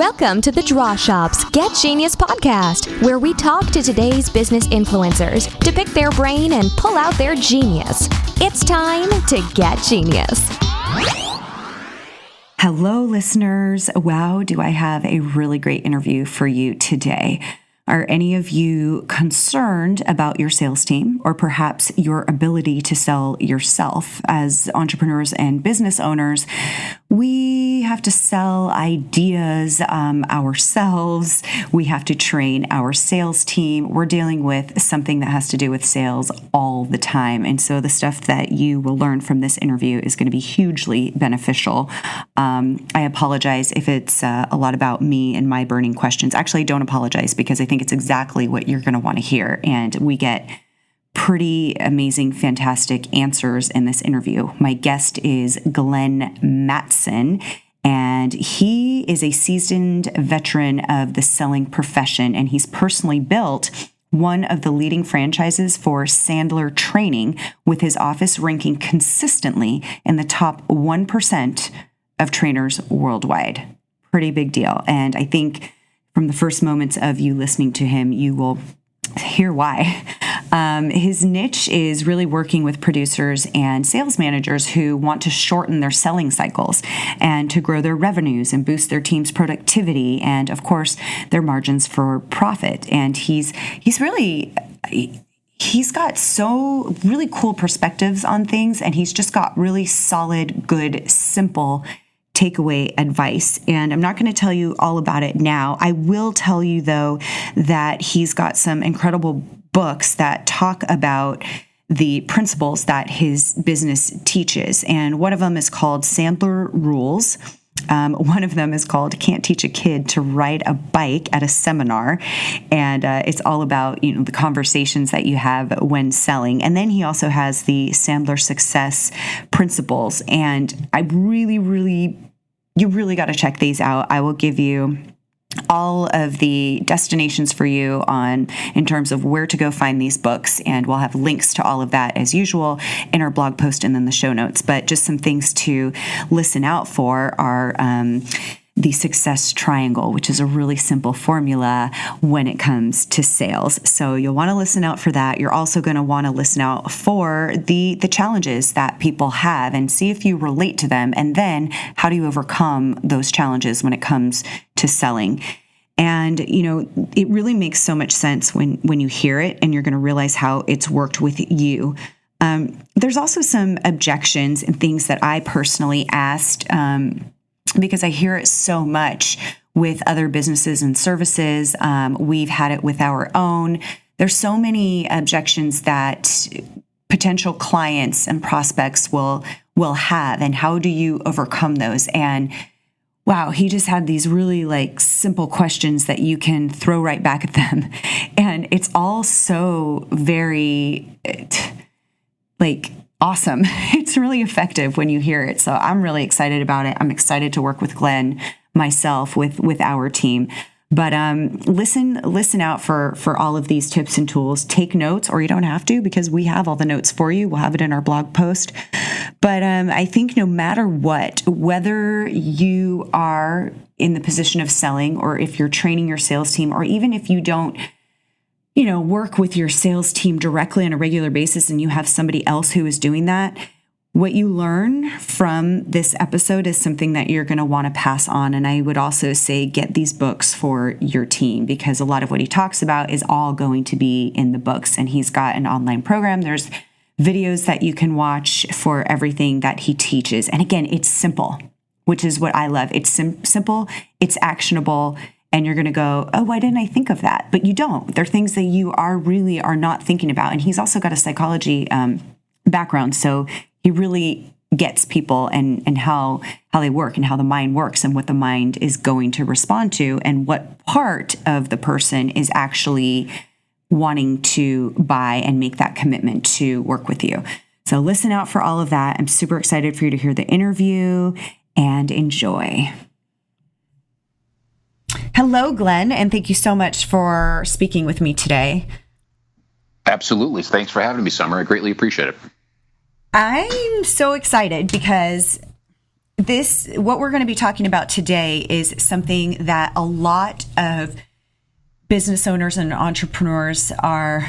Welcome to the Draw Shop's Get Genius podcast, where we talk to today's business influencers to pick their brain and pull out their genius. It's time to get genius. Hello, listeners. Wow, do I have a really great interview for you today. Are any of you concerned about your sales team or perhaps your ability to sell yourself? As entrepreneurs and business owners, we have to sell ideas ourselves. We have to train our sales team. We're dealing with something that has to do with sales all the time. And so the stuff that you will learn from this interview is going to be hugely beneficial. I apologize if it's a lot about me and my burning questions. Actually, don't apologize, because I think it's exactly what you're going to want to hear. And we get pretty amazing, fantastic answers in this interview. My guest is Glenn Mattson, and he is a seasoned veteran of the selling profession, and he's personally built one of the leading franchises for Sandler training, with his office ranking consistently in the top 1% of trainers worldwide. Pretty big deal. And I think from the first moments of you listening to him, you will hear why. His niche is really working with producers and sales managers who want to shorten their selling cycles and to grow their revenues and boost their team's productivity and, of course, their margins for profit. And he's got so really cool perspectives on things, and he's just got really solid, good, simple takeaway advice. And I'm not going to tell you all about it now. I will tell you, though, that he's got some incredible books that talk about the principles that his business teaches. And one of them is called Sandler Rules. One of them is called Can't Teach a Kid to Ride a Bike at a Seminar. And it's all about, the conversations that you have when selling. And then he also has the Sandler Success Principles. And you really got to check these out. I will give you all of the destinations for you in terms of where to go find these books, and we'll have links to all of that as usual in our blog post and then the show notes. But just some things to listen out for are the success triangle, which is a really simple formula when it comes to sales. So you'll want to listen out for that. You're also going to want to listen out for the challenges that people have and see if you relate to them. And then how do you overcome those challenges when it comes to selling? And, it really makes so much sense when you hear it, and you're going to realize how it's worked with you. There's also some objections and things that I personally asked, because I hear it so much with other businesses and services. We've had it with our own. There's so many objections that potential clients and prospects will have, and how do you overcome those? And wow, he just had these really simple questions that you can throw right back at them. And it's all so very awesome. It's really effective when you hear it. So I'm really excited about it. I'm excited to work with Glenn myself with our team. But listen out for all of these tips and tools. Take notes, or you don't have to, because we have all the notes for you. We'll have it in our blog post. But I think no matter what, whether you are in the position of selling, or if you're training your sales team, or even if you don't work with your sales team directly on a regular basis and you have somebody else who is doing that, what you learn from this episode is something that you're going to want to pass on. And I would also say get these books for your team, because a lot of what he talks about is all going to be in the books. And he's got an online program. There's videos that you can watch for everything that he teaches. And again, it's simple, which is what I love. It's simple, it's actionable. And you're going to go, oh, why didn't I think of that? But you don't. There are things that you are not thinking about. And he's also got a psychology background. So he really gets people and how they work and how the mind works and what the mind is going to respond to and what part of the person is actually wanting to buy and make that commitment to work with you. So listen out for all of that. I'm super excited for you to hear the interview, and enjoy. Hello, Glenn, and thank you so much for speaking with me today. Absolutely. Thanks for having me, Summer. I greatly appreciate it. I'm so excited because what we're going to be talking about today is something that a lot of business owners and entrepreneurs are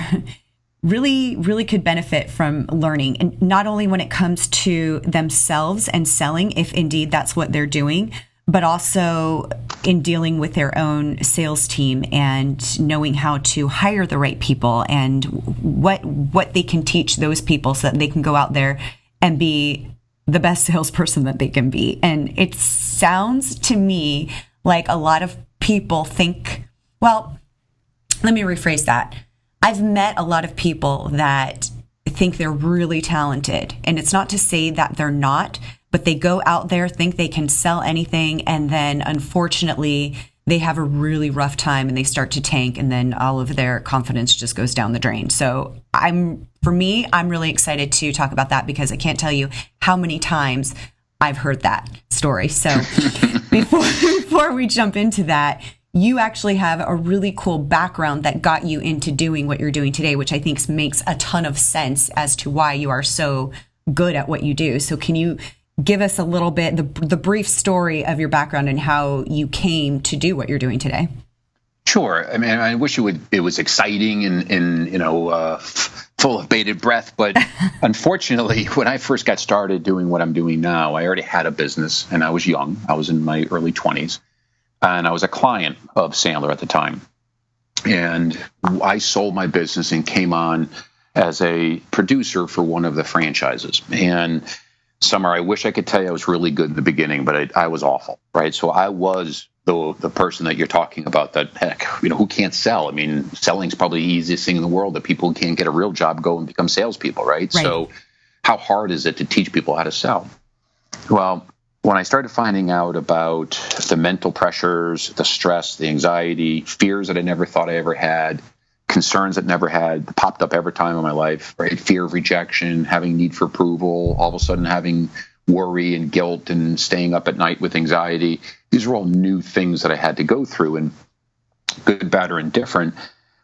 really could benefit from learning. And not only when it comes to themselves and selling, if indeed that's what they're doing, but also in dealing with their own sales team and knowing how to hire the right people and what they can teach those people so that they can go out there and be the best salesperson that they can be. And it sounds to me like a lot of people think, well, let me rephrase that. I've met a lot of people that think they're really talented. And it's not to say that they're not, but they go out there, think they can sell anything, and then unfortunately they have a really rough time and they start to tank, and then all of their confidence just goes down the drain. So I'm really excited to talk about that because I can't tell you how many times I've heard that story. So before we jump into that, you actually have a really cool background that got you into doing what you're doing today, which I think makes a ton of sense as to why you are so good at what you do. So can you give us a little bit, the brief story of your background and how you came to do what you're doing today? Sure. I mean, I wish it was exciting and full of bated breath. But unfortunately, when I first got started doing what I'm doing now, I already had a business and I was young. I was in my early 20s. And I was a client of Sandler at the time. And I sold my business and came on as a producer for one of the franchises. And Summer, I wish I could tell you I was really good in the beginning, but I was awful, right? So I was the person that you're talking about that, heck, who can't sell? I mean, selling's probably the easiest thing in the world, that people who can't get a real job go and become salespeople, right? So how hard is it to teach people how to sell? Well, when I started finding out about the mental pressures, the stress, the anxiety, fears that I never thought I ever had, concerns that never had popped up every time in my life, right? Fear of rejection, having need for approval, all of a sudden having worry and guilt and staying up at night with anxiety. These are all new things that I had to go through, and good, bad, or indifferent.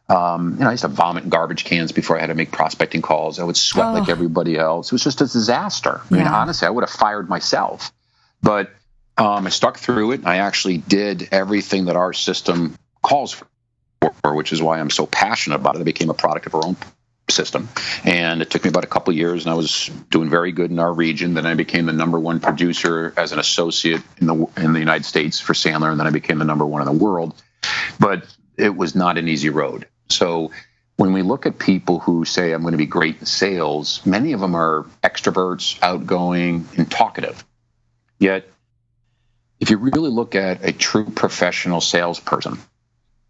I used to vomit in garbage cans before I had to make prospecting calls. I would sweat like everybody else. It was just a disaster. I mean, honestly, I would have fired myself. But I stuck through it. I actually did everything that our system calls for, which is why I'm so passionate about it. I became a product of our own system. And it took me about a couple of years, and I was doing very good in our region. Then I became the number one producer as an associate in the United States for Sandler, and then I became the number one in the world. But it was not an easy road. So when we look at people who say, I'm going to be great in sales, many of them are extroverts, outgoing, and talkative. Yet, if you really look at a true professional salesperson,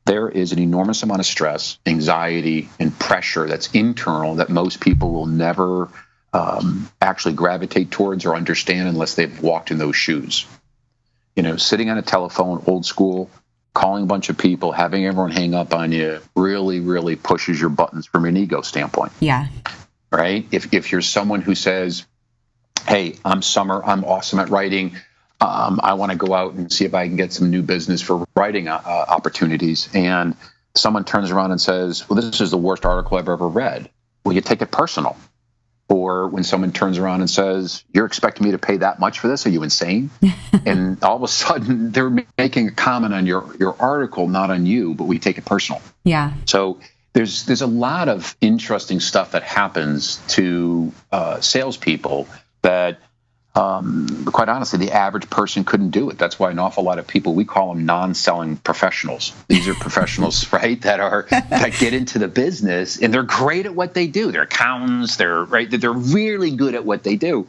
there is an enormous amount of stress, anxiety, and pressure that's internal that most people will never actually gravitate towards or understand unless they've walked in those shoes. Sitting on a telephone, old school, calling a bunch of people, having everyone hang up on you really, really pushes your buttons from an ego standpoint. Yeah. Right? If you're someone who says, hey, I'm Summer, I'm awesome at writing, I want to go out and see if I can get some new business for writing opportunities, and someone turns around and says, well, this is the worst article I've ever read. Well, you take it personal. Or when someone turns around and says, you're expecting me to pay that much for this? Are you insane? And all of a sudden, they're making a comment on your article, not on you, but we take it personal. Yeah. So there's a lot of interesting stuff that happens to salespeople that, quite honestly, the average person couldn't do it. That's why an awful lot of people, we call them non-selling professionals. These are professionals, right, that get into the business, and they're great at what they do. They're accountants. They're really good at what they do,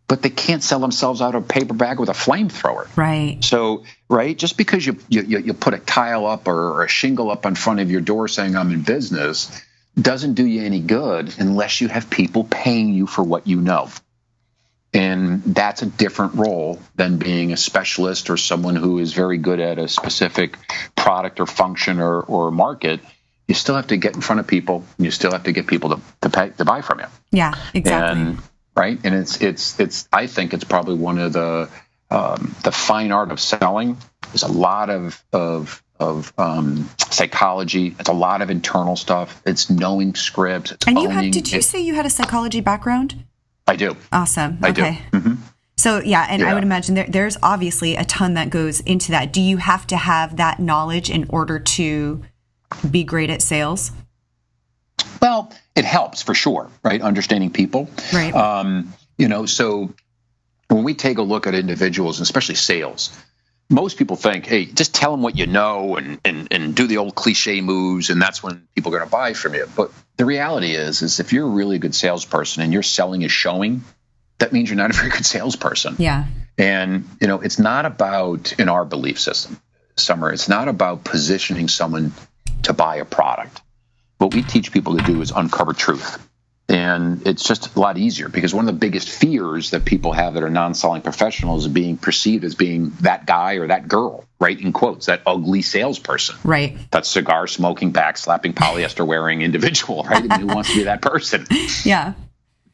but they can't sell themselves out of a paper bag with a flamethrower. Right. So, right, just because you put a tile up or a shingle up in front of your door saying I'm in business doesn't do you any good unless you have people paying you for what you know. And that's a different role than being a specialist or someone who is very good at a specific product or function or market. You still have to get in front of people, and you still have to get people to buy from you. Yeah, exactly. And it's I think it's probably one of the fine art of selling. There's a lot of psychology. It's a lot of internal stuff. It's knowing scripts. Did you say you had a psychology background? I do. Awesome. Okay. I do. Mm-hmm. So, yeah, and I would imagine there's obviously a ton that goes into that. Do you have to have that knowledge in order to be great at sales? Well, it helps for sure, right? Understanding people. Right. So when we take a look at individuals, and especially sales, most people think, hey, just tell them what you know and do the old cliche moves, and that's when people are going to buy from you. But the reality is if you're a really good salesperson and your selling is showing, that means you're not a very good salesperson. Yeah. And, it's not about, in our belief system, Summer, it's not about positioning someone to buy a product. What we teach people to do is uncover truth. And it's just a lot easier because one of the biggest fears that people have that are non-selling professionals is being perceived as being that guy or that girl, right? In quotes, that ugly salesperson. Right. That cigar smoking, backslapping, polyester wearing individual, right? I mean, who wants to be that person? Yeah.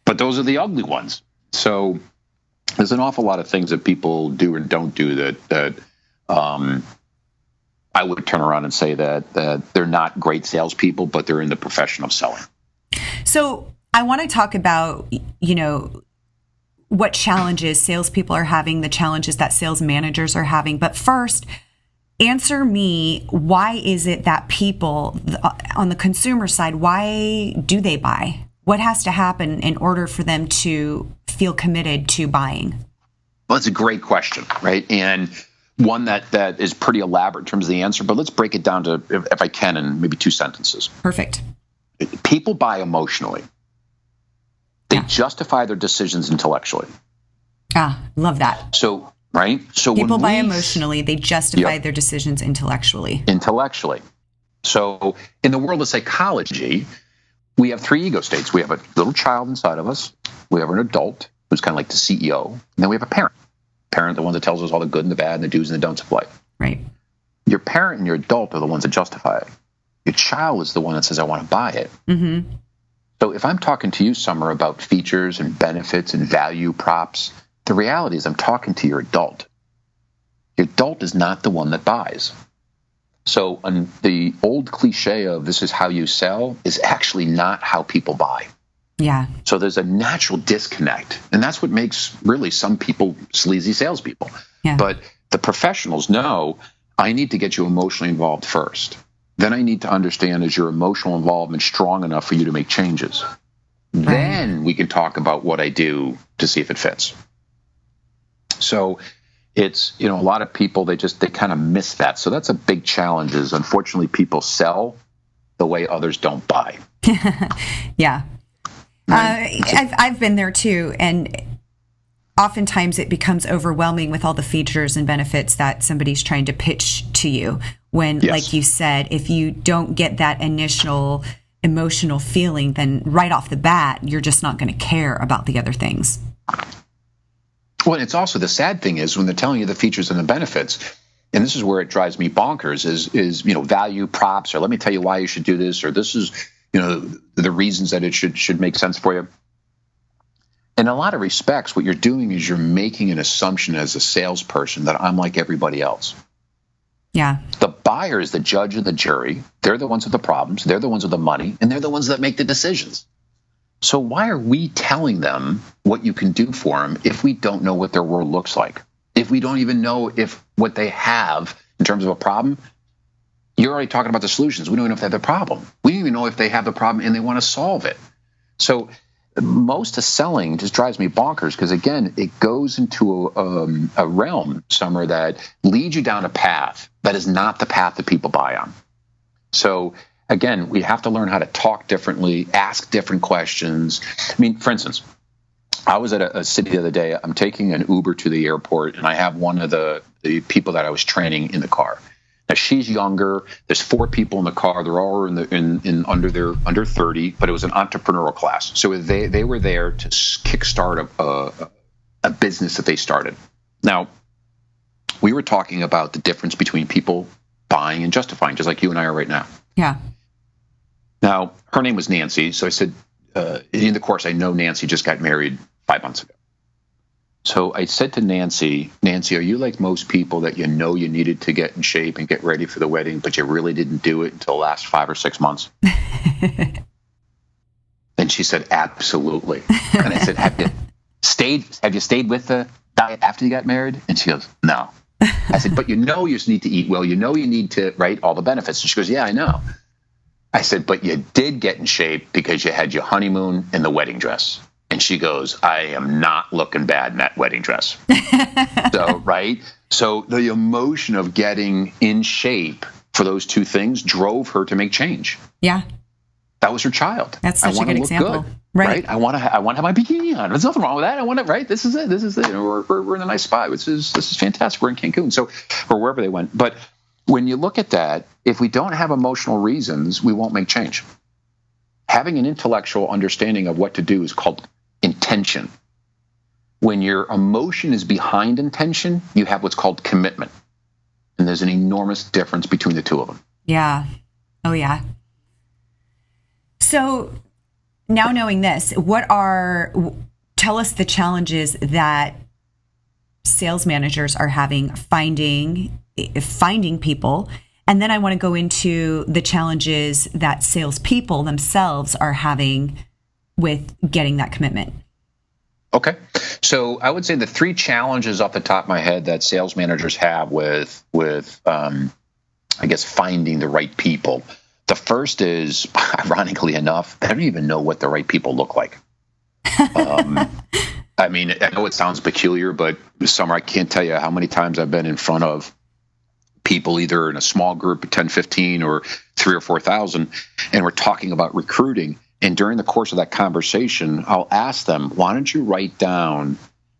But those are the ugly ones. So there's an awful lot of things that people do and don't do that I would turn around and say that they're not great salespeople, but they're in the profession of selling. So I want to talk about, what challenges salespeople are having, the challenges that sales managers are having. But first, answer me, why is it that people on the consumer side, why do they buy? What has to happen in order for them to feel committed to buying? Well, that's a great question, right? And one that is pretty elaborate in terms of the answer, but let's break it down to, if I can, in maybe 2 sentences. Perfect. People buy emotionally. They justify their decisions intellectually. Love that. So, right? So people buy emotionally, they justify their decisions intellectually. So in the world of psychology, we have 3 ego states. We have a little child inside of us. We have an adult who's kind of like the CEO. And then we have a parent. Parent, the one that tells us all the good and the bad and the do's and the don'ts of life. Right. Your parent and your adult are the ones that justify it. Your child is the one that says, I want to buy it. Mm-hmm. So if I'm talking to you, Summer, about features and benefits and value props, the reality is I'm talking to your adult. Your adult is not the one that buys. So the old cliche of this is how you sell is actually not how people buy. Yeah. So there's a natural disconnect. And that's what makes really some people sleazy salespeople. Yeah. But the professionals know I need to get you emotionally involved first. Then I need to understand, is your emotional involvement strong enough for you to make changes? Right. Then we can talk about what I do to see if it fits. So it's, a lot of people, they kind of miss that. So that's a big challenge is, unfortunately, people sell the way others don't buy. Yeah. Right. I've been there too. And oftentimes it becomes overwhelming with all the features and benefits that somebody's trying to pitch to you. When, like you said, if you don't get that initial emotional feeling, then right off the bat, you're just not going to care about the other things. Well, it's also the sad thing is when they're telling you the features and the benefits, and this is where it drives me bonkers, is value props, or let me tell you why you should do this, or this is the reasons that it should make sense for you. In a lot of respects, what you're doing is you're making an assumption as a salesperson that I'm like everybody else. Yeah. The buyer is the judge and the jury. They're the ones with the problems. They're the ones with the money, and they're the ones that make the decisions. So why are we telling them what you can do for them if we don't know what their world looks like? If we don't even know if what they have in terms of a problem, you're already talking about the solutions. We don't even know if they have the problem. We don't even know if they have the problem and they want to solve it. So most of selling just drives me bonkers because, again, it goes into a realm, Summer, that leads you down a path that is not the path that people buy on. So, again, we have to learn how to talk differently, ask different questions. I mean, for instance, I was at a city the other day. I'm taking an Uber to the airport, and I have one of the people that I was training in the car. Now, she's younger. There's 4 people in the car. They're all under 30, but it was an entrepreneurial class. So they were there to kickstart a business that they started. Now, we were talking about the difference between people buying and justifying, just like you and I are right now. Yeah. Now, her name was Nancy. So I said, in the course, I know Nancy just got married 5 months ago. So I said to Nancy, are you like most people that you needed to get in shape and get ready for the wedding, but you really didn't do it until the last 5 or 6 months? And she said, absolutely. And I said, have you stayed with the diet after you got married? And she goes, no. I said, but you just need to eat well. You need to, right, all the benefits. And she goes, yeah, I know. I said, but you did get in shape because you had your honeymoon and the wedding dress. And she goes, I am not looking bad in that wedding dress. So, right? So the emotion of getting in shape for those two things drove her to make change. Yeah. That was her child. That's such a good example. Good, right? I want to have my bikini on. There's nothing wrong with that. I want to, right? This is it. We're in a nice spot. This is fantastic. We're in Cancun. So, or wherever they went. But when you look at that, if we don't have emotional reasons, we won't make change. Having an intellectual understanding of what to do is called intention. When your emotion is behind intention, you have what's called commitment. And there's an enormous difference between the two of them. Yeah. Oh, yeah. So now knowing this, tell us the challenges that sales managers are having finding people. And then I want to go into the challenges that salespeople themselves are having with getting that commitment. Okay. So I would say the three challenges off the top of my head that sales managers have with I guess, finding the right people. The first is, ironically enough, they don't even know what the right people look like. I mean, I know it sounds peculiar, but Summer, I can't tell you how many times I've been in front of people, either in a small group of 10, 15, or 3,000 or 4,000, and we're talking about recruiting. And during the course of that conversation, I'll ask them, why don't you write down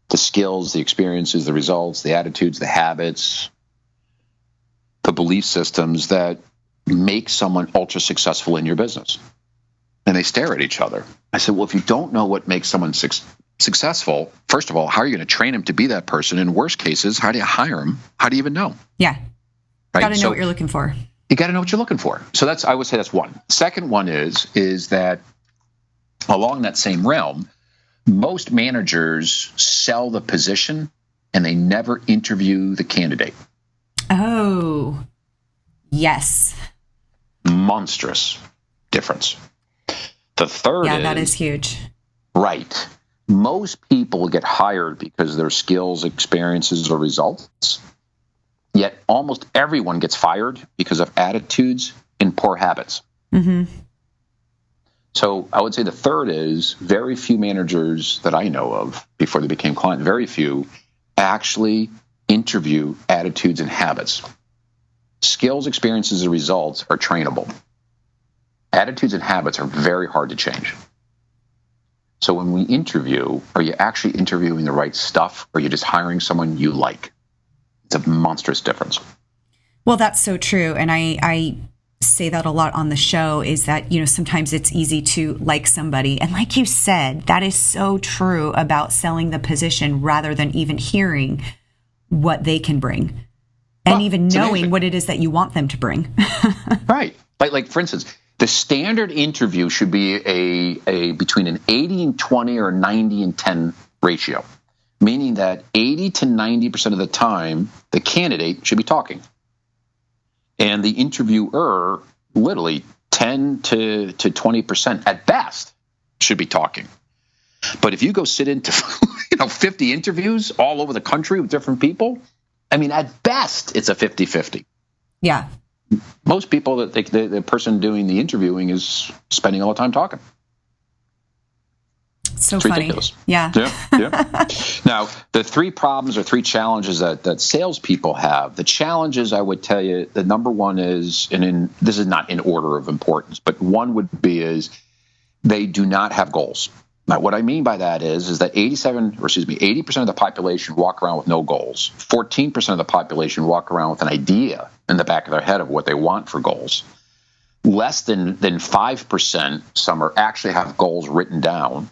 the skills, the experiences, the results, the attitudes, the habits, the belief systems that make someone ultra successful in your business? And they stare at each other. I said, well, if you don't know what makes someone successful, first of all, how are you going to train him to be that person? In worst cases, how do you hire him? How do you even know? Yeah. Right? Got to know what you're looking for. You got to know what you're looking for. So I would say that's one. Second one is that along that same realm, most managers sell the position and they never interview the candidate. Oh, yes. Monstrous difference. The third that is huge. Right. Most people get hired because of their skills, experiences, or results. Yet almost everyone gets fired because of attitudes and poor habits. Mm-hmm. So I would say the third is very few managers that I know of before they became clients, very few actually interview attitudes and habits. Skills, experiences, and results are trainable. Attitudes and habits are very hard to change. So when we interview, are you actually interviewing the right stuff, or are you just hiring someone you like? It's a monstrous difference. Well, that's so true. And I say that a lot on the show, is that, sometimes it's easy to like somebody. And like you said, that is so true about selling the position rather than even hearing what they can bring and even knowing amazing. What it is that you want them to bring. Right. Like for instance, the standard interview should be a between an 80 and 20 or 90 and 10 ratio, meaning that 80 to 90% of the time, the candidate should be talking. And the interviewer, literally 10 to 20% at best, should be talking. But if you go sit into 50 interviews all over the country with different people, I mean, at best, it's a 50-50. Yeah. Most people, the person doing the interviewing is spending all the time talking. So it's funny. Ridiculous. Yeah. Now, the three problems or three challenges that salespeople have, the challenges I would tell you, the number one is, this is not in order of importance, but one would be is they do not have goals. Now, what I mean by that is that 80% of the population walk around with no goals. 14% of the population walk around with an idea in the back of their head of what they want for goals. Less than 5%, some actually have goals written down.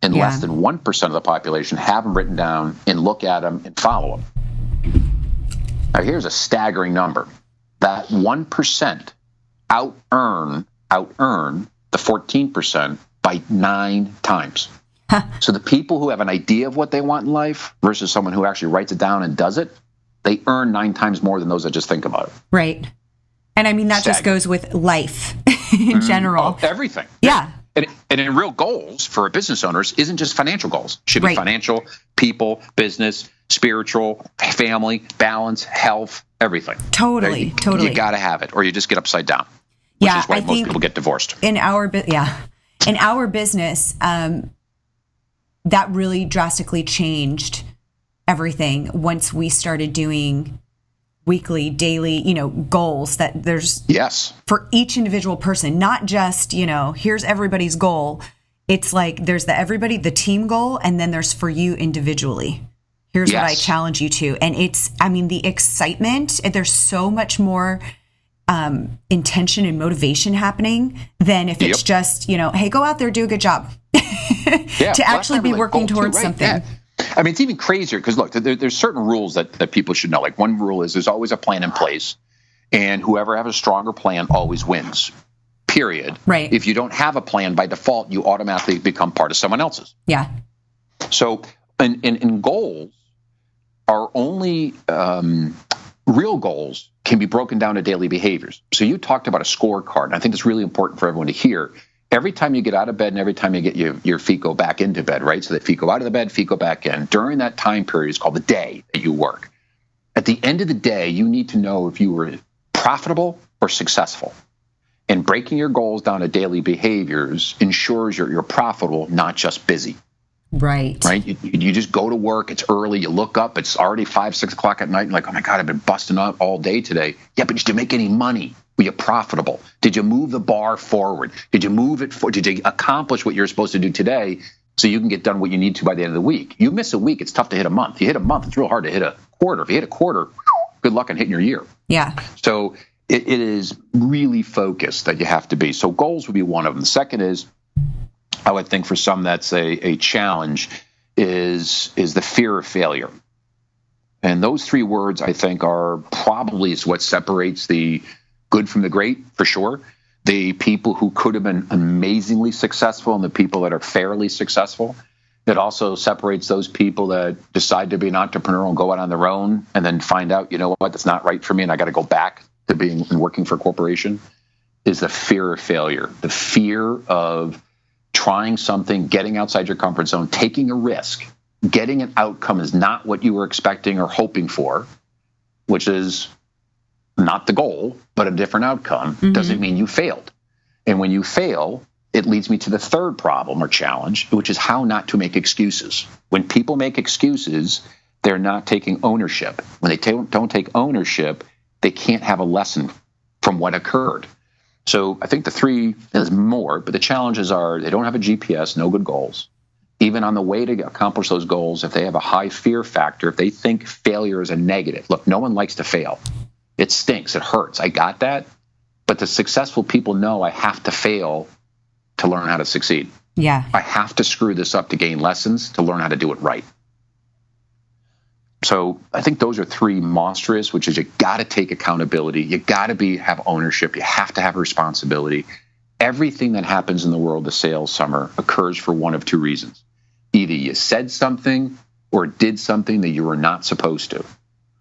And less than 1% of the population have them written down and look at them and follow them. Now, here's a staggering number. That 1% out-earn the 14% by 9 times. Huh. So the people who have an idea of what they want in life versus someone who actually writes it down and does it, they earn 9 times more than those that just think about it. Right. And I mean, that just goes with life in general. Oh, everything. Yeah. And in real goals for business owners isn't just financial goals. It should be financial, people, business, spiritual, family, balance, health, everything. Totally. You got to have it, or you just get upside down, which is why most people get divorced. In our business, that really drastically changed everything once we started doing weekly, daily, goals that there's for each individual person, not just, here's everybody's goal. It's like there's the team goal, and then there's for you individually. Here's what I challenge you to. And the excitement, there's so much more intention and motivation happening than if it's just, hey, go out there, do a good job. To actually be working towards something. Yeah. I mean, it's even crazier because, look, there's certain rules that people should know. Like, one rule is there's always a plan in place, and whoever has a stronger plan always wins, period. Right. If you don't have a plan, by default, you automatically become part of someone else's. Yeah. So in goals, our only real goals can be broken down to daily behaviors. So you talked about a scorecard, and I think it's really important for everyone to hear. Every time you get out of bed and every time you get your feet go back into bed, right? So the feet go out of the bed, feet go back in. During that time period, it's called the day that you work. At the end of the day, you need to know if you were profitable or successful. And breaking your goals down to daily behaviors ensures you're profitable, not just busy. Right. You just go to work. It's early. You look up. It's already 5, 6 o'clock at night. And like, oh my God, I've been busting out all day today. Yeah, but did you make any money? Were you profitable? Did you move the bar forward? Did you move it forward? Did you accomplish what you're supposed to do today so you can get done what you need to by the end of the week? You miss a week, it's tough to hit a month. You hit a month, it's real hard to hit a quarter. If you hit a quarter, good luck on hitting your year. Yeah. So it is really focused that you have to be. So goals would be one of them. The second is, I would think for some that's a challenge, is the fear of failure. And those three words, I think, are probably is what separates the good from the great, for sure. The people who could have been amazingly successful and the people that are fairly successful. It also separates those people that decide to be an entrepreneur and go out on their own and then find out, you know what, that's not right for me and I got to go back to being and working for a corporation, is the fear of failure, the fear of trying something, getting outside your comfort zone, taking a risk, getting an outcome is not what you were expecting or hoping for, which is not the goal, but a different outcome, doesn't mean you failed. And when you fail, it leads me to the third problem or challenge, which is how not to make excuses. When people make excuses, they're not taking ownership. When they don't take ownership, they can't have a lesson from what occurred. So I think the three, there's more, but the challenges are they don't have a GPS, no good goals. Even on the way to accomplish those goals, if they have a high fear factor, if they think failure is a negative. Look, no one likes to fail. It stinks. It hurts. I got that. But the successful people know I have to fail to learn how to succeed. Yeah. I have to screw this up to gain lessons to learn how to do it right. So I think those are three monstrous, which is you got to take accountability. You got to have ownership. You have to have responsibility. Everything that happens in the world of sales, Summer, occurs for one of two reasons. Either you said something or did something that you were not supposed to.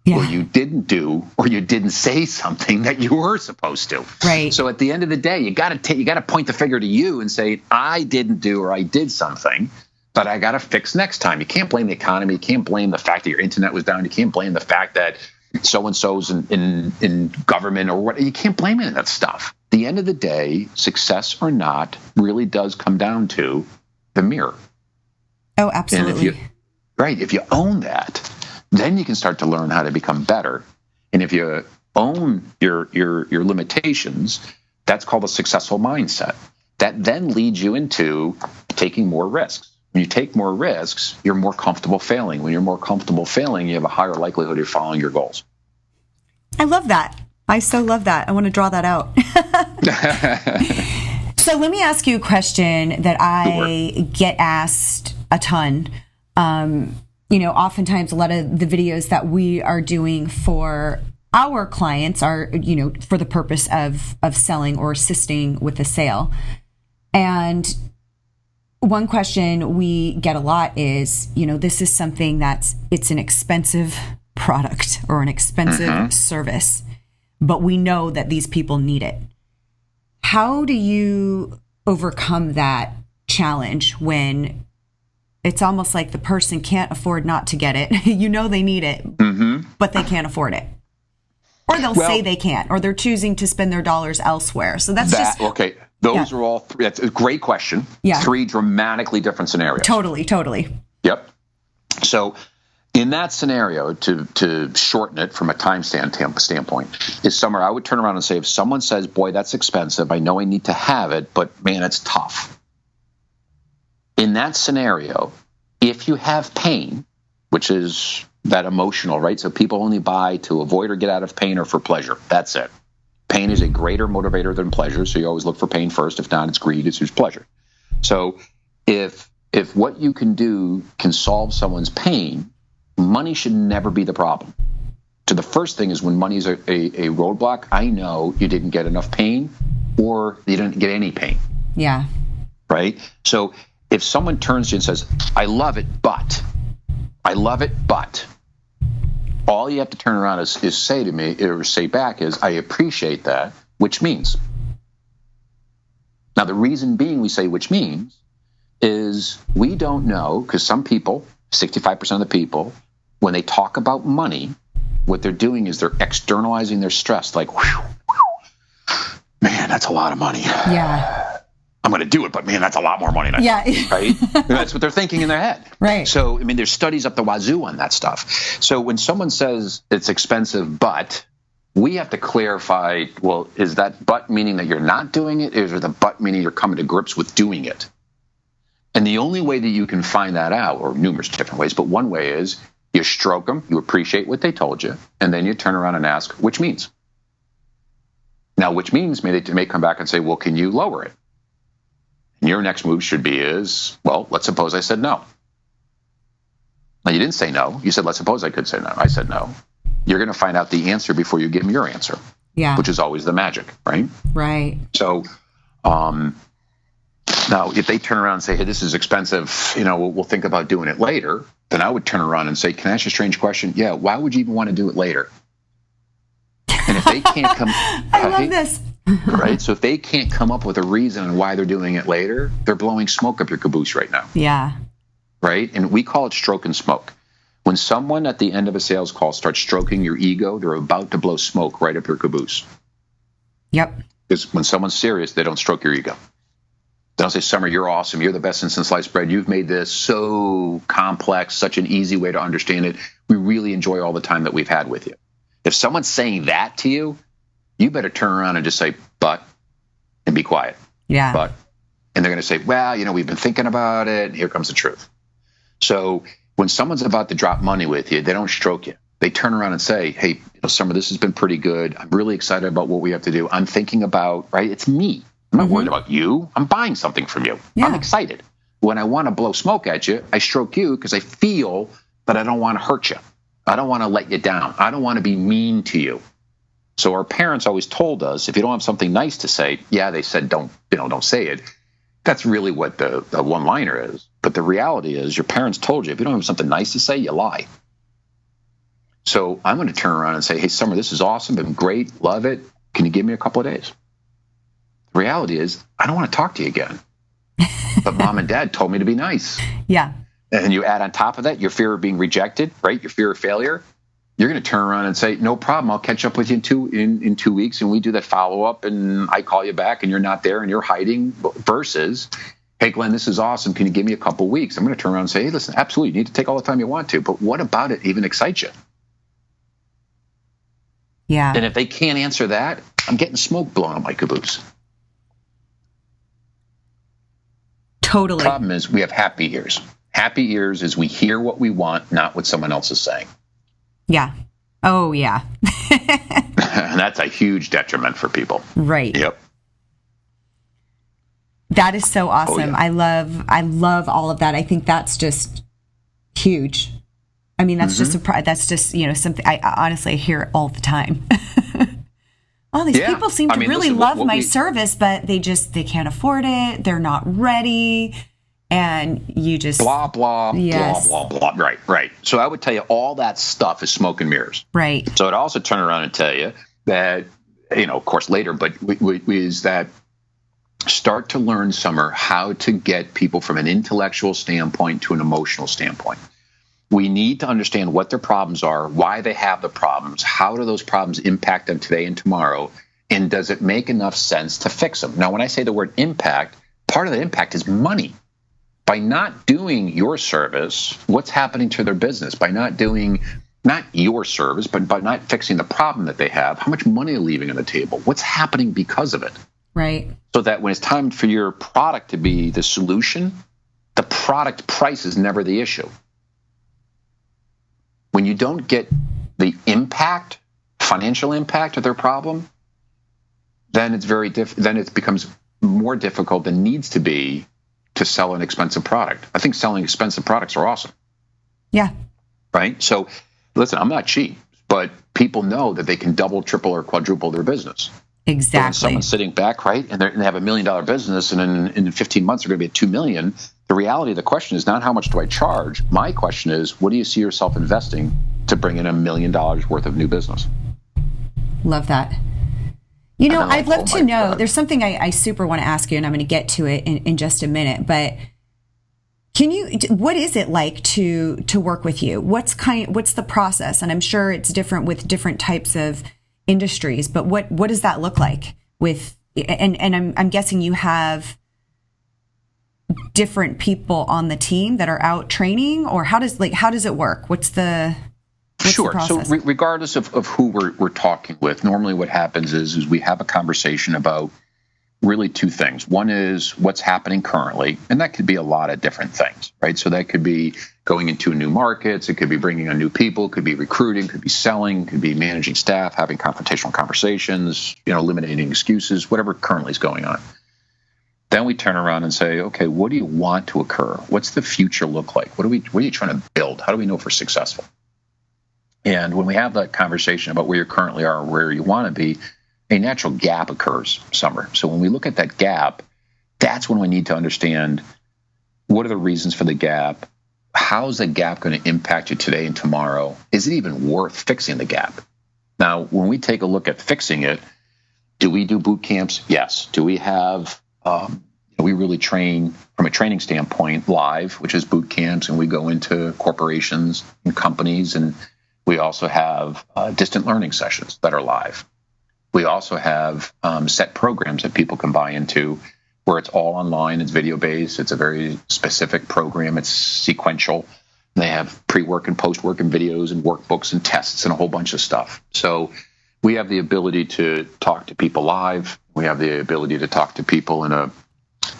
Yeah. Or you didn't do, or you didn't say something that you were supposed to. Right. So at the end of the day, you got to point the finger to you and say, I didn't do or I did something, but I got to fix next time. You can't blame the economy. You can't blame the fact that your internet was down. You can't blame the fact that so-and-so's in government or what. You can't blame any of that stuff. At the end of the day, success or not really does come down to the mirror. Oh, absolutely. And if you own that, then you can start to learn how to become better. And if you own your limitations, that's called a successful mindset. That then leads you into taking more risks. When you take more risks, you're more comfortable failing. When you're more comfortable failing, you have a higher likelihood of following your goals. I love that. I so love that. I want to draw that out. So let me ask you a question that I get asked a ton. Oftentimes a lot of the videos that we are doing for our clients are, for the purpose of selling or assisting with a sale. And one question we get a lot is, this is something it's an expensive product or an expensive service, but we know that these people need it. How do you overcome that challenge when it's almost like the person can't afford not to get it. You know they need it, but they can't afford it. Or they'll say they can't, or they're choosing to spend their dollars elsewhere. So that's just... Okay, those are all three. That's a great question. Yeah. 3 dramatically different scenarios. Totally. Yep. So in that scenario, to shorten it from a time standpoint, is somewhere I would turn around and say, if someone says, boy, that's expensive, I know I need to have it, but man, it's tough. In that scenario, if you have pain, which is that emotional, right? So people only buy to avoid or get out of pain or for pleasure. That's it. Pain is a greater motivator than pleasure, so you always look for pain first. If not, it's greed, it's pleasure. So if what you can do can solve someone's pain, money should never be the problem. So the first thing is when money is a roadblock, I know you didn't get enough pain or you didn't get any pain. Yeah. Right? So if someone turns to you and says, I love it, but, all you have to turn around is say to me, or say back is, I appreciate that, which means. Now, the reason being we say which means is we don't know, because some people, 65% of the people, when they talk about money, what they're doing is they're externalizing their stress, like, whew, man, that's a lot of money. Yeah. I'm going to do it, but man, that's a lot more money than I thought, right? That's what they're thinking in their head. Right. So, I mean, there's studies up the wazoo on that stuff. So when someone says it's expensive, but we have to clarify, well, is that but meaning that you're not doing it? Is the but meaning you're coming to grips with doing it? And the only way that you can find that out, or numerous different ways, but one way is you stroke them, you appreciate what they told you, and then you turn around and ask, which means? Now, which means they may come back and say, well, can you lower it? And your next move should be well, let's suppose I said no. Now, you didn't say no. You said, let's suppose I could say no. I said no. You're going to find out the answer before you give them your answer. Yeah. Which is always the magic, right? Right. So now, if they turn around and say, hey, this is expensive, we'll think about doing it later, then I would turn around and say, can I ask you a strange question? Yeah, why would you even want to do it later? And if they can't come... I love this. Right? So if they can't come up with a reason on why they're doing it later, they're blowing smoke up your caboose right now. Yeah. Right? And we call it stroke and smoke. When someone at the end of a sales call starts stroking your ego, they're about to blow smoke right up your caboose. Yep. Because when someone's serious, they don't stroke your ego. They don't say, Summer, you're awesome. You're the best in sliced bread. You've made this so complex, such an easy way to understand it. We really enjoy all the time that we've had with you. If someone's saying that to you, you better turn around and just say, but, and be quiet. Yeah. But, and they're going to say, well, we've been thinking about it. And here comes the truth. So when someone's about to drop money with you, they don't stroke you. They turn around and say, hey, Summer, this has been pretty good. I'm really excited about what we have to do. I'm thinking about, right? It's me. I'm not worried about you. I'm buying something from you. Yeah. I'm excited. When I want to blow smoke at you, I stroke you because I feel that I don't want to hurt you. I don't want to let you down. I don't want to be mean to you. So our parents always told us, if you don't have something nice to say, they said, don't say it. That's really what the one-liner is. But the reality is your parents told you, if you don't have something nice to say, you lie. So I'm going to turn around and say, hey, Summer, this is awesome. Been great. Love it. Can you give me a couple of days? The reality is I don't want to talk to you again. But Mom and Dad told me to be nice. Yeah. And you add on top of that your fear of being rejected, right? Your fear of failure. You're going to turn around and say, no problem. I'll catch up with you in 2 weeks. And we do that follow-up and I call you back and you're not there and you're hiding versus, hey, Glenn, this is awesome. Can you give me a couple weeks? I'm going to turn around and say, hey, listen, absolutely. You need to take all the time you want to. But what about it even excites you? Yeah. And if they can't answer that, I'm getting smoke blown on my caboose. Totally. The problem is we have happy ears. Happy ears is we hear what we want, not what someone else is saying. Yeah. Oh, yeah. And that's a huge detriment for people. Right. Yep. That is so awesome. Oh, yeah. I love all of that. I think that's just huge. I mean, that's just that's just, something I honestly hear it all the time. Oh, these people seem to really love my service, but they can't afford it. They're not ready. And you just blah, blah, yes. blah, blah, blah. Right. So I would tell you all that stuff is smoke and mirrors. Right. So I'd also turn around and tell you that, of course later, but is that start to learn, Summer, how to get people from an intellectual standpoint to an emotional standpoint. We need to understand what their problems are, why they have the problems, how do those problems impact them today and tomorrow, and does it make enough sense to fix them? Now, when I say the word impact, part of the impact is money. By not doing your service, what's happening to their business? By not doing, not your service, but by not fixing the problem that they have, how much money are leaving on the table? What's happening because of it? Right. So that when it's time for your product to be the solution, the product price is never the issue. When you don't get the impact, financial impact of their problem, then it's then it becomes more difficult than needs to be to sell an expensive product. I think selling expensive products are awesome. Yeah. Right? So listen, I'm not cheap, but people know that they can double, triple, or quadruple their business. Exactly. So when someone's sitting back, right, and they have $1 million business, and in 15 months they're going to be at $2 million. The reality of the question is not how much do I charge. My question is, what do you see yourself investing to bring in $1 million worth of new business? Love that. You know, I'd love to know. There's something I super want to ask you, and I'm going to get to it in just a minute. But what is it like to work with you? What's the process? And I'm sure it's different with different types of industries. But what does that look like with? And I'm guessing you have different people on the team that are out training, or how does it work? What's the Sure. So regardless of who we're talking with, normally what happens is we have a conversation about really two things. One is what's happening currently, and that could be a lot of different things, right? So that could be going into new markets, it could be bringing on new people, it could be recruiting, it could be selling, it could be managing staff, having confrontational conversations, eliminating excuses, whatever currently is going on. Then we turn around and say, okay, what do you want to occur? What's the future look like? What are you trying to build? How do we know if we're successful? And when we have that conversation about where you currently are or where you want to be, a natural gap occurs, Summer. So when we look at that gap, that's when we need to understand what are the reasons for the gap? How's the gap going to impact you today and tomorrow? Is it even worth fixing the gap? Now, when we take a look at fixing it, do we do boot camps? Yes. Do we have, we really train from a training standpoint live, which is boot camps, and we go into corporations and companies, and we also have distant learning sessions that are live. We also have set programs that people can buy into where it's all online, it's video-based, it's a very specific program, it's sequential. They have pre-work and post-work and videos and workbooks and tests and a whole bunch of stuff. So we have the ability to talk to people live. We have the ability to talk to people in a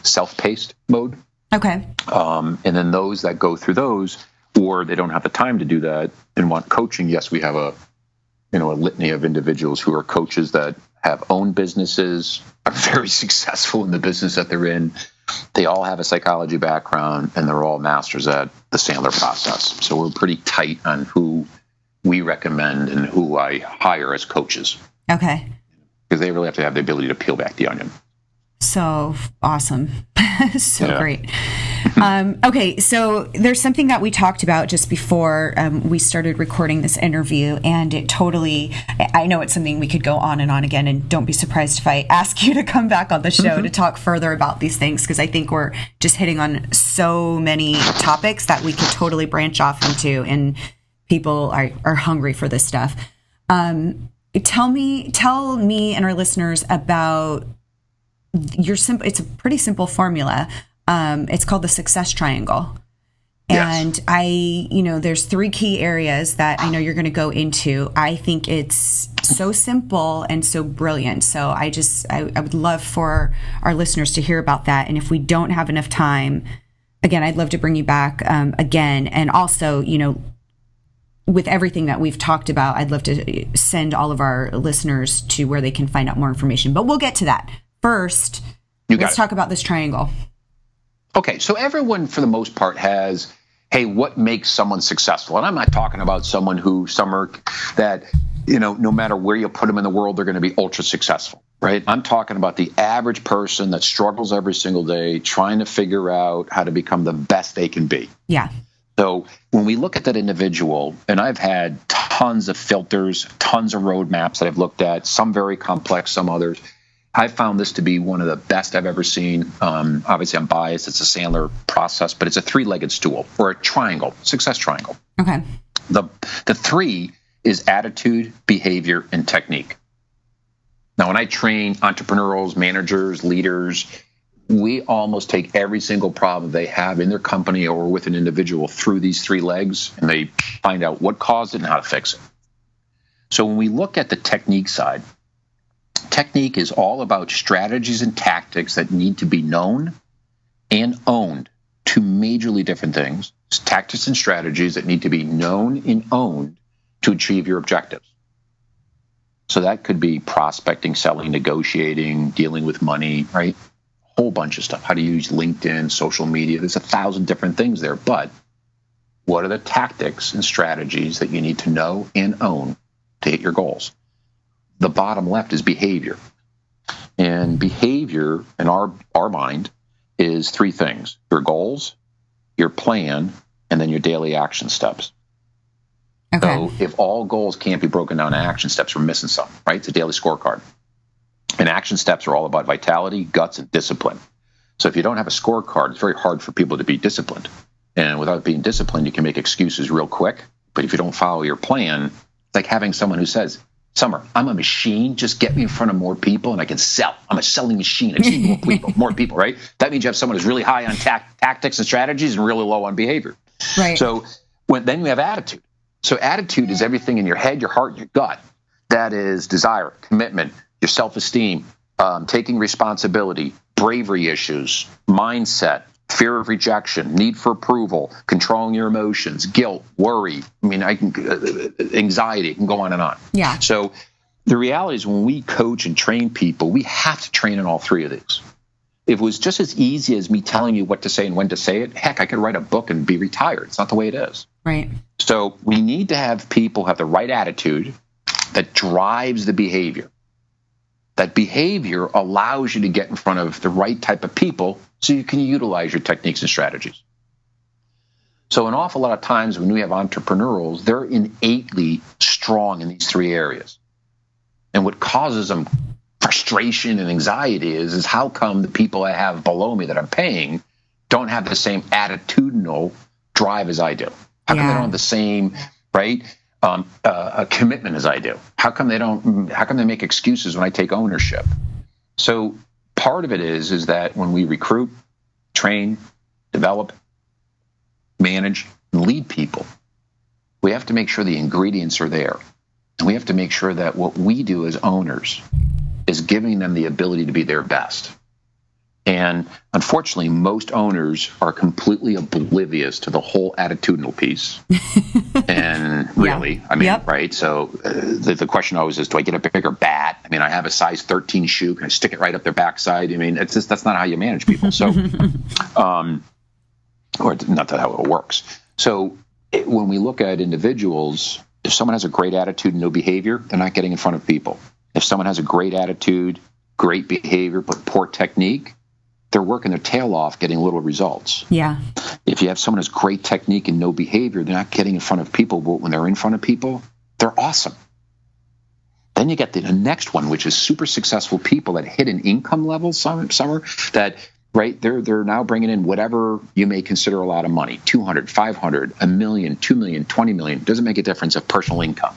self-paced mode. Okay. And then those that go through those, or they don't have the time to do that and want coaching, yes, we have a litany of individuals who are coaches that have owned businesses, are very successful in the business that they're in. They all have a psychology background, and they're all masters at the Sandler process. So we're pretty tight on who we recommend and who I hire as coaches. Okay. Because they really have to have the ability to peel back the onion. So awesome. Great. Okay, so there's something that we talked about just before we started recording this interview, and I know it's something we could go on and on again, and don't be surprised if I ask you to come back on the show to talk further about these things, because I think we're just hitting on so many topics that we could totally branch off into, and people are hungry for this stuff. Tell me and our listeners about it's a pretty simple formula. It's called the success triangle. And yes. There's 3 key areas that I know you're going to go into. I think it's so simple and so brilliant. So I would love for our listeners to hear about that. And if we don't have enough time, again, I'd love to bring you back again. And also, with everything that we've talked about, I'd love to send all of our listeners to where they can find out more information. But we'll get to that. First, let's talk about this triangle. Okay, so everyone, for the most part, has, hey, what makes someone successful? And I'm not talking about someone that, no matter where you put them in the world, they're going to be ultra successful, right? I'm talking about the average person that struggles every single day trying to figure out how to become the best they can be. Yeah. So when we look at that individual, and I've had tons of filters, tons of roadmaps that I've looked at, some very complex, some others. I found this to be one of the best I've ever seen. Obviously, I'm biased. It's a Sandler process, but it's a three-legged stool or a triangle, success triangle. Okay. The three is attitude, behavior, and technique. Now, when I train entrepreneurs, managers, leaders, we almost take every single problem they have in their company or with an individual through these three legs, and they find out what caused it and how to fix it. So when we look at the technique side, technique is all about strategies and tactics that need to be known and owned. Two majorly different things. It's tactics and strategies that need to be known and owned to achieve your objectives. So that could be prospecting, selling, negotiating, dealing with money, right? A whole bunch of stuff. How to use LinkedIn, social media. There's 1,000 different things there. But what are the tactics and strategies that you need to know and own to hit your goals? The bottom left is behavior. And behavior in our mind is three things: your goals, your plan, and then your daily action steps. Okay. So if all goals can't be broken down to action steps, we're missing something, right? It's a daily scorecard. And action steps are all about vitality, guts, and discipline. So if you don't have a scorecard, it's very hard for people to be disciplined. And without being disciplined, you can make excuses real quick. But if you don't follow your plan, it's like having someone who says, Summer, I'm a machine. Just get me in front of more people and I can sell. I'm a selling machine. I just need more people, right? That means you have someone who's really high on tactics and strategies and really low on behavior. Right. So then we have attitude. So attitude is everything in your head, your heart, your gut. That is desire, commitment, your self-esteem, taking responsibility, bravery issues, mindset, fear of rejection, need for approval, controlling your emotions, guilt, worry. I mean, anxiety, it can go on and on. Yeah. So the reality is when we coach and train people, we have to train in all three of these. If it was just as easy as me telling you what to say and when to say it, heck, I could write a book and be retired. It's not the way it is. Right. So we need to have people have the right attitude that drives the behavior. That behavior allows you to get in front of the right type of people so you can utilize your techniques and strategies. So an awful lot of times when we have entrepreneurs, they're innately strong in these three areas. And what causes them frustration and anxiety is how come the people I have below me that I'm paying don't have the same attitudinal drive as I do? How come they don't have the same, right, commitment as I do? How come they make excuses when I take ownership? So part of it is that when we recruit, train, develop, manage, and lead people, we have to make sure the ingredients are there. And we have to make sure that what we do as owners is giving them the ability to be their best. And unfortunately, most owners are completely oblivious to the whole attitudinal piece. And really, I mean, right? So the question always is, do I get a bigger bat? I mean, I have a size 13 shoe. Can I stick it right up their backside? I mean, that's not how you manage people. So, or not that how it works. So when we look at individuals, if someone has a great attitude and no behavior, they're not getting in front of people. If someone has a great attitude, great behavior, but poor technique, they're working their tail off getting little results. Yeah. If you have someone who's great technique and no behavior, they're not getting in front of people, but when they're in front of people, they're awesome. Then you get the next one, which is super successful people that hit an income level, some that, right, they're now bringing in whatever you may consider a lot of money, 200, 500, a million, 2 million, 20 million. Doesn't make a difference of personal income.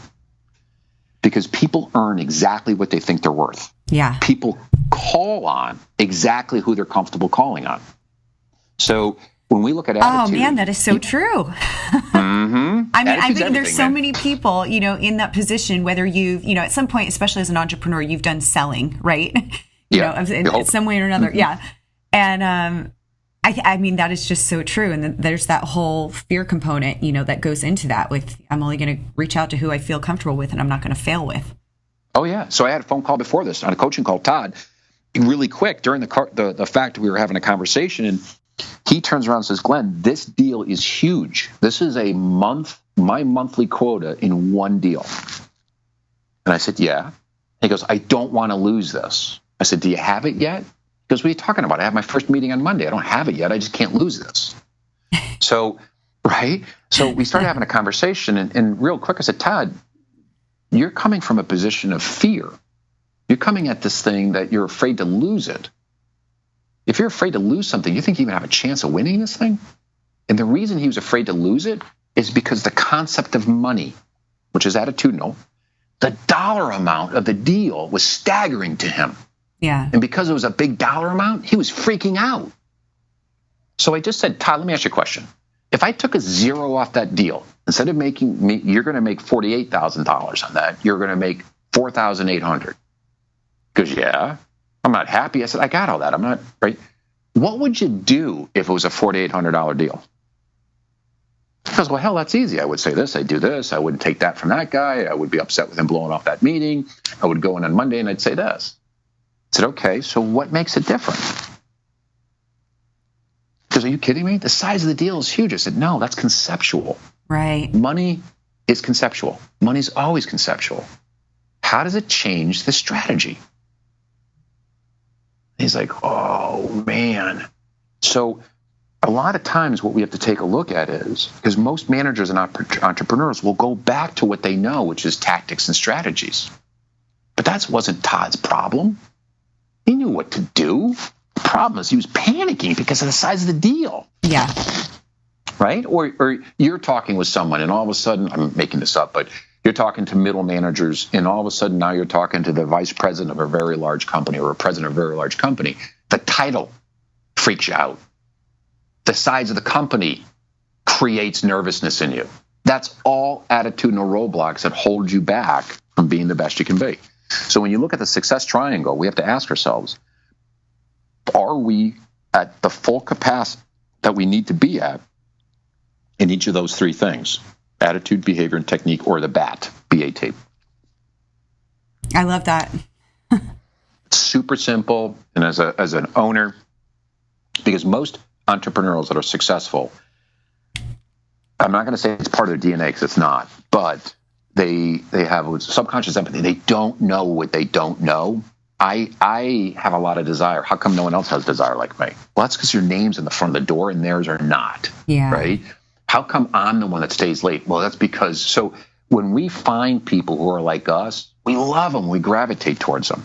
Because people earn exactly what they think they're worth. Yeah. People call on exactly who they're comfortable calling on. So when we look at attitude... Oh, man, that is so true. Mm-hmm. I mean, I think there's so many people, in that position, whether you've, at some point, especially as an entrepreneur, you've done selling, right? In some way or another. Mm-hmm. Yeah. And I mean, that is just so true. And then there's that whole fear component, that goes into that with, I'm only going to reach out to who I feel comfortable with and I'm not going to fail with. Oh, yeah. So I had a phone call before this on a coaching call, Todd, really quick during the fact we were having a conversation. And he turns around and says, Glenn, this deal is huge. This is my monthly quota in one deal. And I said, yeah. He goes, I don't want to lose this. I said, do you have it yet? Because what are you talking about? I have my first meeting on Monday. I don't have it yet. I just can't lose this. So, right? So we started having a conversation, and real quick, I said, Todd, you're coming from a position of fear. You're coming at this thing that you're afraid to lose it. If you're afraid to lose something, you think you even have a chance of winning this thing? And the reason he was afraid to lose it is because the concept of money, which is attitudinal, the dollar amount of the deal was staggering to him. Yeah. And because it was a big dollar amount, he was freaking out. So I just said, Todd, let me ask you a question. If I took a zero off that deal, instead of you're going to make $48,000 on that, you're going to make $4,800. Because, yeah, I'm not happy. I said, I got all that. I'm not, right? What would you do if it was a $4,800 deal? He goes, well, hell, that's easy. I would say this, I'd do this. I wouldn't take that from that guy. I would be upset with him blowing off that meeting. I would go in on Monday and I'd say this. I said, okay, so what makes it different? Because are you kidding me? The size of the deal is huge. I said, no, that's conceptual. Right. Money is conceptual. Money's always conceptual. How does it change the strategy? He's like, oh, man. So a lot of times what we have to take a look at is, because most managers and entrepreneurs will go back to what they know, which is tactics and strategies. But that wasn't Todd's problem. He knew what to do. The problem is he was panicking because of the size of the deal. Yeah. Right? Or you're talking with someone and all of a sudden, I'm making this up, but you're talking to middle managers and all of a sudden now you're talking to the vice president of a very large company or a president of a very large company. The title freaks you out. The size of the company creates nervousness in you. That's all attitudinal roadblocks that hold you back from being the best you can be. So when you look at the success triangle, we have to ask ourselves, are we at the full capacity that we need to be at in each of those three things? Attitude, behavior, and technique, or the BAT, B-A-T. I love that. Super simple. And as an owner, because most entrepreneurs that are successful, I'm not going to say it's part of their DNA because it's not, but they have subconscious empathy. They don't know what they don't know. I have a lot of desire. How come no one else has desire like me? Well, that's because your name's in the front of the door and theirs are not. Yeah. Right? How come I'm the one that stays late? Well, that's because, so when we find people who are like us, we love them, we gravitate towards them.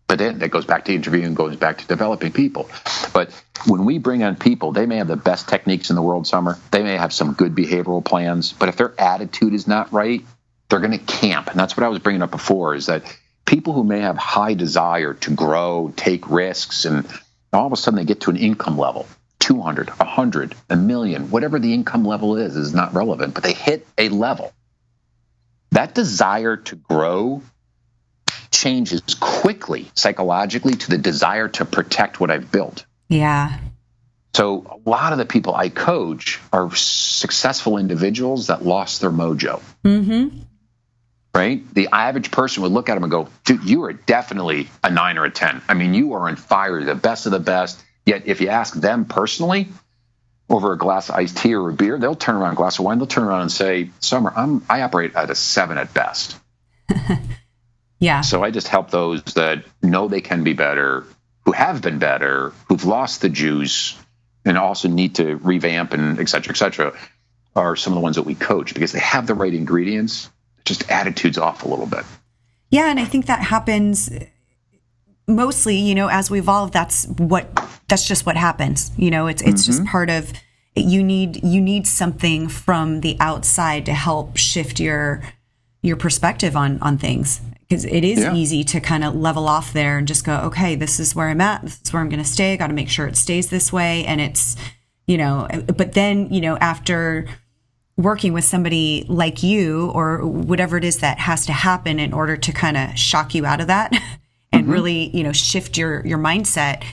But then that goes back to interviewing, goes back to developing people. But when we bring on people, they may have the best techniques in the world, Summer. They may have some good behavioral plans, but if their attitude is not right, they're going to camp. And that's what I was bringing up before, is that people who may have high desire to grow, take risks, and all of a sudden they get to an income level, 200, 100, a million, whatever the income level is not relevant, but they hit a level. That desire to grow changes quickly psychologically to the desire to protect what I've built. Yeah. So a lot of the people I coach are successful individuals that lost their mojo. Mm-hmm. Right? The average person would look at them and go, dude, you are definitely a 9 or a 10. I mean, you are on fire, the best of the best. Yet if you ask them personally over a glass of iced tea or a beer, they'll turn around, a glass of wine, they'll turn around and say, Summer, I operate at a 7 at best. Yeah. So I just help those that know they can be better, who have been better, who've lost the juice, and also need to revamp and et cetera, are some of the ones that we coach because they have the right ingredients, just attitude's off a little bit. Yeah, and I think that happens mostly, as we evolve, that's just what happens. It's just part of, you need something from the outside to help shift your perspective on things. Because it is easy to kind of level off there and just go, okay, this is where I'm at. This is where I'm going to stay. I got to make sure it stays this way. And it's, but then, after working with somebody like you or whatever it is that has to happen in order to kind of shock you out of that and really, shift your mindset,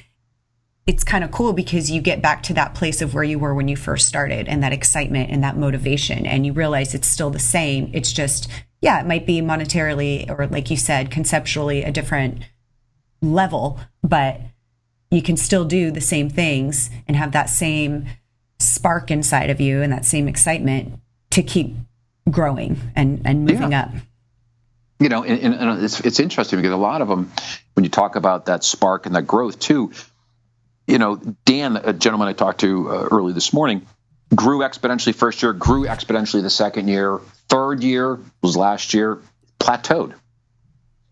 it's kind of cool because you get back to that place of where you were when you first started and that excitement and that motivation. And you realize it's still the same. It's just, it might be monetarily or, like you said, conceptually a different level, but you can still do the same things and have that same spark inside of you and that same excitement to keep growing and moving up. And it's interesting because a lot of them, when you talk about that spark and that growth too, Dan, a gentleman I talked to early this morning, grew exponentially first year, grew exponentially the second year. Third year was last year, plateaued.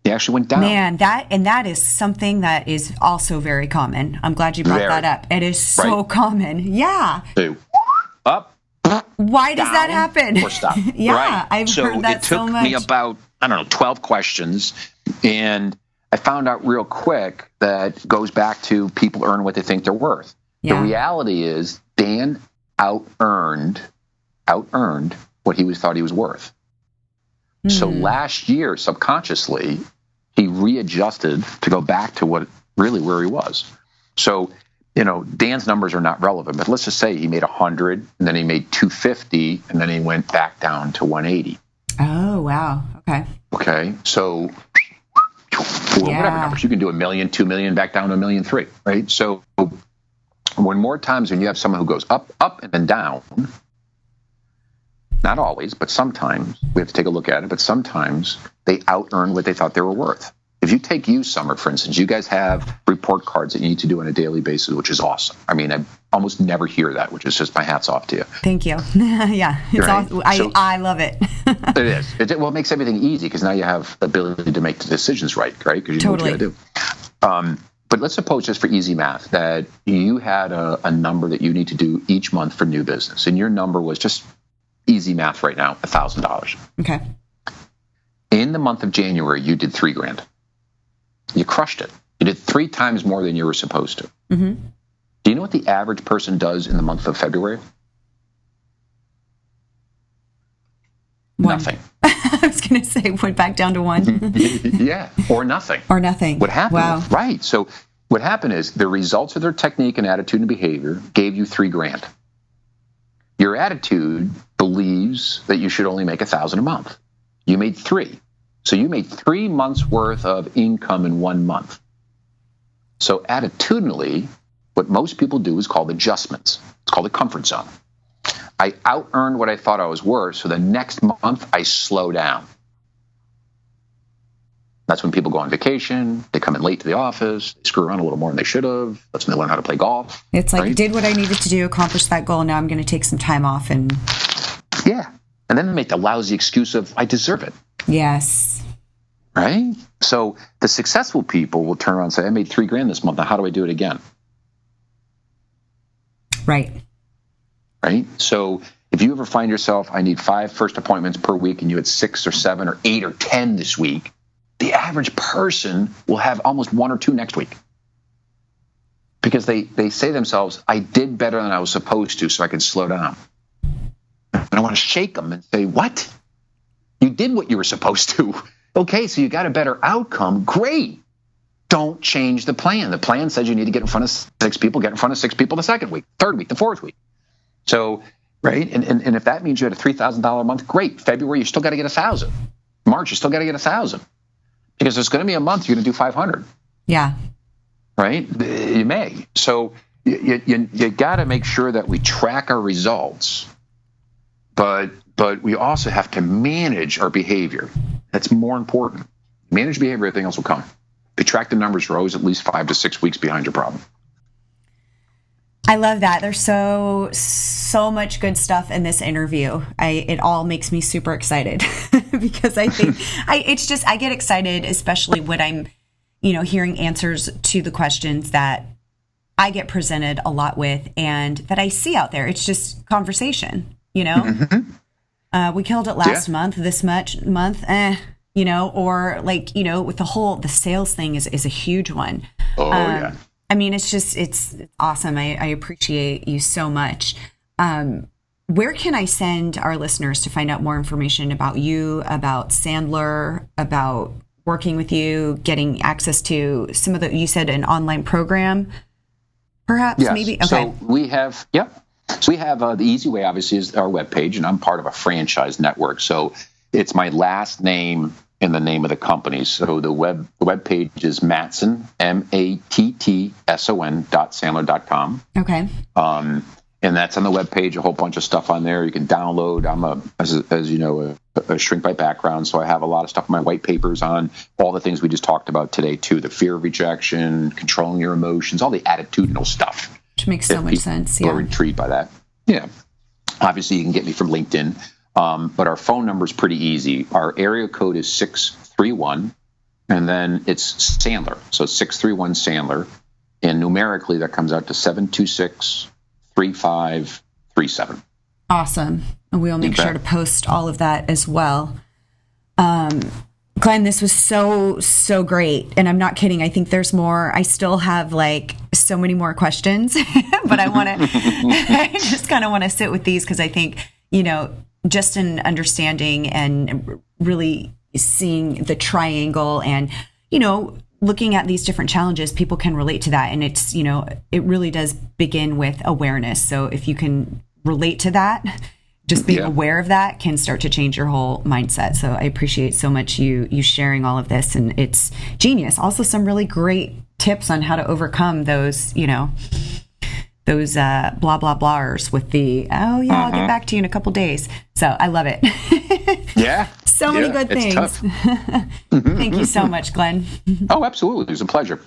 He actually went down. Man, that is something that is also very common. I'm glad you brought that up. It is so common. Yeah. So, up. Why does that happen? Or stop. Yeah, right. I've heard that so much. So it took me about, 12 questions. And I found out real quick that goes back to people earn what they think they're worth. Yeah. The reality is Dan out-earned what he thought he was worth. So last year, subconsciously, he readjusted to go back to where he was. So, Dan's numbers are not relevant, but let's just say he made 100, and then he made 250, and then he went back down to 180. Oh, wow. Okay. Okay. So, whatever numbers, you can do 1 million, 2 million, back down to 1.3 million, right? So, when you have someone who goes up, and then down, not always, but sometimes, we have to take a look at it, but sometimes they out-earn what they thought they were worth. If you take Summer, for instance, you guys have report cards that you need to do on a daily basis, which is awesome. I mean, I almost never hear that, which is just my hat's off to you. Thank you. Yeah, it's awesome. I love it. It is. It makes everything easy because now you have the ability to make the decisions right? Because you know what you got to do. But let's suppose, just for easy math, that you had a number that you need to do each month for new business, and your number was just easy math right now, $1,000. Okay. In the month of January, you did $3,000. You crushed it. You did 3 times more than you were supposed to. Mm-hmm. Do you know what the average person does in the month of February? Nothing. I was going to say, went back down to 1. Yeah, or nothing. Or nothing. What happened? Wow. Right. So what happened is the results of their technique and attitude and behavior gave you $3,000. Your attitude believes that you should only make 1,000 a month. You made 3. So you made 3 months worth of income in 1 month. So attitudinally, what most people do is called adjustments. It's called a comfort zone. I out-earned what I thought I was worth, so the next month I slow down. That's when people go on vacation, they come in late to the office, they screw around a little more than they should have. That's when they learn how to play golf. It's like, did what I needed to do, accomplished that goal, now I'm going to take some time off. And yeah. And then they make the lousy excuse of, I deserve it. Yes. Right? So the successful people will turn around and say, I made $3,000 this month. Now how do I do it again? Right. Right? So if you ever find yourself, I need 5 first appointments per week, and you had 6 or 7 or 8 or 10 this week, the average person will have almost 1 or 2 next week. Because they say to themselves, I did better than I was supposed to, so I can slow down. And I want to shake them and say, what? You did what you were supposed to. Okay, so you got a better outcome. Great. Don't change the plan. The plan says you need to get in front of 6 people, get in front of 6 people the second week, third week, the fourth week. So, right, and if that means you had a $3,000 a month, great. February, you still got to get 1,000. March, you still got to get 1,000. Because there's going to be a month you're going to do 500. Yeah. Right? You may. So you got to make sure that we track our results, but we also have to manage our behavior. That's more important. Manage behavior, everything else will come. If you track the numbers, you're always at least 5 to 6 weeks behind your problem. I love that. There's so much good stuff in this interview. It all makes me super excited because I think I get excited, especially when I'm, hearing answers to the questions that I get presented a lot with and that I see out there. It's just conversation, Mm-hmm. We killed it last month, this month, or like, with the sales thing is a huge one. Oh, yeah. I mean, it's awesome. I appreciate you so much. Where can I send our listeners to find out more information about you, about Sandler, about working with you, getting access to some of you said an online program, perhaps, yes. maybe? Okay. So we have, So we have the easy way, obviously, is our webpage, and I'm part of a franchise network. So it's my last name and the name of the company. So the web page is Mattson, MATTSON.Sandler.com. Okay. And that's on the webpage, a whole bunch of stuff on there you can download. I'm as you know, a shrink by background, so I have a lot of stuff in my white papers on all the things we just talked about today too: the fear of rejection, controlling your emotions, all the attitudinal stuff. Which makes so much sense. People are intrigued by that. Yeah. Obviously, you can get me from LinkedIn, but our phone number is pretty easy. Our area code is 631-988-5800. And then it's Sandler. So 631 Sandler. And numerically, that comes out to 726-3537. Awesome. And we'll make sure to post all of that as well. Glenn, this was so great. And I'm not kidding. I think there's more. I still have like so many more questions, but I just kind of want to sit with these because I think, just in understanding and really seeing the triangle and, looking at these different challenges, people can relate to that. And it's, it really does begin with awareness. So if you can relate to that, just being aware of that can start to change your whole mindset. So I appreciate so much you sharing all of this, and it's genius. Also some really great tips on how to overcome those, those blah, blah, blahs with the, I'll get back to you in a couple days. So I love it. Yeah. So many good things. Thank you so much, Glenn. Oh, absolutely. It was a pleasure.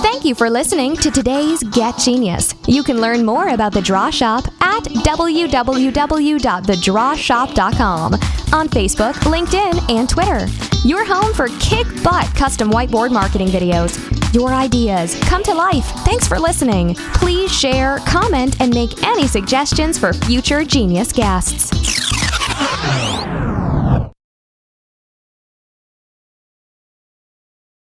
Thank you for listening to today's Get Genius. You can learn more about The Draw Shop at www.thedrawshop.com, on Facebook, LinkedIn, and Twitter. Your home for kick-butt custom whiteboard marketing videos. Your ideas come to life. Thanks for listening. Please share, comment, and make any suggestions for future Genius guests.